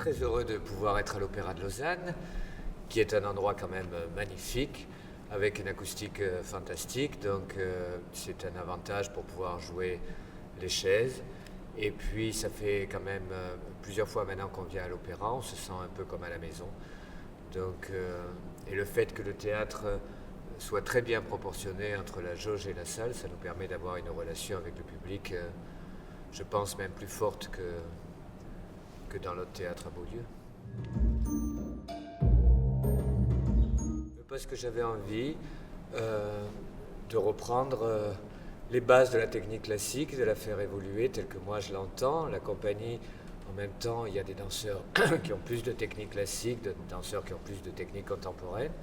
très heureux de pouvoir être à l'Opéra de Lausanne, qui est un endroit quand même magnifique, avec une acoustique fantastique. Donc c'est un avantage pour pouvoir jouer les chaises. Et puis ça fait quand même plusieurs fois maintenant qu'on vient à l'opéra, on se sent un peu comme à la maison. Donc, et le fait que le théâtre soit très bien proportionné entre la jauge et la salle, ça nous permet d'avoir une relation avec le public, je pense même plus forte que dans notre théâtre à Beaulieu. Parce que j'avais envie de reprendre les bases de la technique classique, de la faire évoluer telle que moi je l'entends. La compagnie, en même temps, il y a des danseurs qui ont plus de technique classique, des danseurs qui ont plus de technique contemporaine.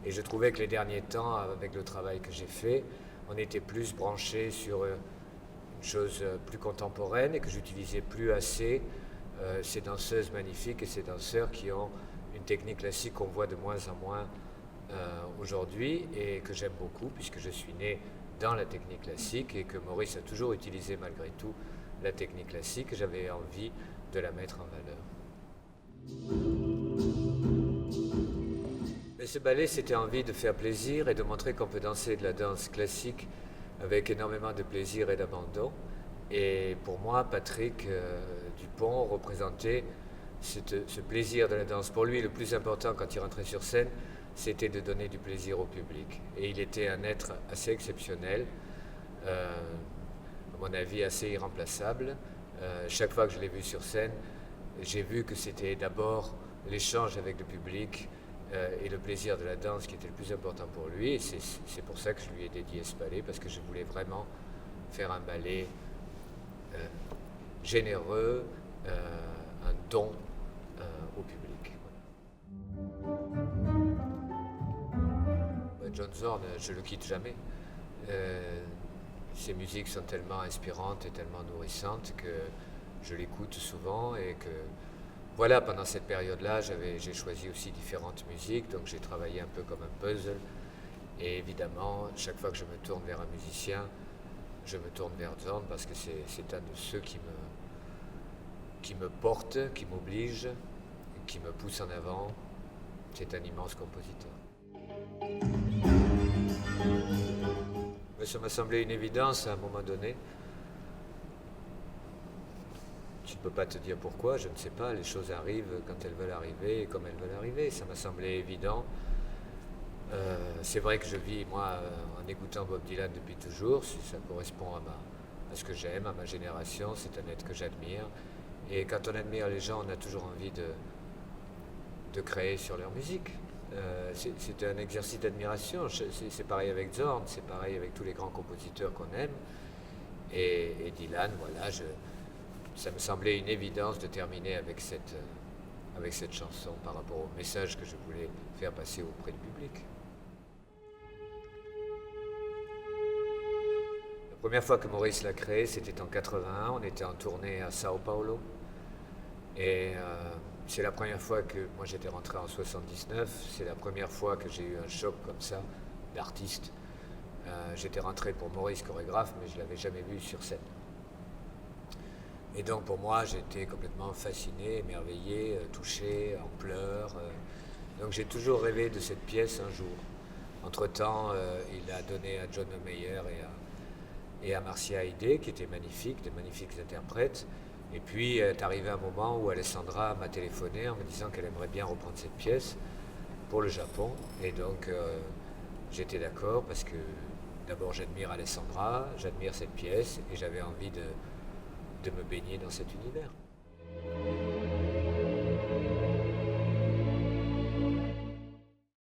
Et je trouvais que les derniers temps, avec le travail que j'ai fait, on était plus branché sur une chose plus contemporaine et que j'utilisais plus assez ces danseuses magnifiques et ces danseurs qui ont une technique classique qu'on voit de moins en moins aujourd'hui et que j'aime beaucoup puisque je suis né dans la technique classique et que Maurice a toujours utilisé malgré tout la technique classique. J'avais envie de la mettre en valeur. Mais ce ballet, c'était envie de faire plaisir et de montrer qu'on peut danser de la danse classique avec énormément de plaisir et d'abandon. Et pour moi, Patrick Dupont représentait ce plaisir de la danse. Pour lui, le plus important quand il rentrait sur scène, c'était de donner du plaisir au public. Et il était un être assez exceptionnel, à mon avis assez irremplaçable. Chaque fois que je l'ai vu sur scène, j'ai vu que c'était d'abord l'échange avec le public et le plaisir de la danse qui était le plus important pour lui. Et c'est pour ça que je lui ai dédié ce ballet, parce que je voulais vraiment faire un ballet généreux, un don au public. John Zorn, je le quitte jamais. Ses musiques sont tellement inspirantes et tellement nourrissantes que je l'écoute souvent et que voilà, pendant cette période-là, j'ai choisi aussi différentes musiques, donc j'ai travaillé un peu comme un puzzle. Et évidemment, chaque fois que je me tourne vers un musicien, je me tourne vers Zorn parce que c'est un de ceux qui me porte, qui m'oblige, qui me pousse en avant. C'est un immense compositeur. Mais ça m'a semblé une évidence à un moment donné. Tu ne peux pas te dire pourquoi, je ne sais pas, les choses arrivent quand elles veulent arriver et comme elles veulent arriver. Ça m'a semblé évident. C'est vrai que je vis, moi, en écoutant Bob Dylan depuis toujours. Ça correspond à ce que j'aime, à ma génération. C'est un être que j'admire. Et quand on admire les gens, on a toujours envie de créer sur leur musique. C'est un exercice d'admiration. C'est pareil avec Zorn, c'est pareil avec tous les grands compositeurs qu'on aime. Et Dylan, voilà, ça me semblait une évidence de terminer avec cette chanson par rapport au message que je voulais faire passer auprès du public. La première fois que Maurice l'a créé, c'était en 81, on était en tournée à Sao Paulo. Et c'est la première fois que, moi j'étais rentré en 79, c'est la première fois que j'ai eu un choc comme ça, d'artiste. J'étais rentré pour Maurice chorégraphe, mais je ne l'avais jamais vu sur scène. Et donc pour moi, j'étais complètement fasciné, émerveillé, touché, en pleurs. Donc j'ai toujours rêvé de cette pièce un jour. Entre-temps, il a donné à John Mayer et à Marcia Aidé, qui étaient magnifiques, de magnifiques interprètes. Et puis est arrivé un moment où Alessandra m'a téléphoné en me disant qu'elle aimerait bien reprendre cette pièce pour le Japon. Et donc j'étais d'accord parce que d'abord j'admire Alessandra, j'admire cette pièce et j'avais envie de me baigner dans cet univers.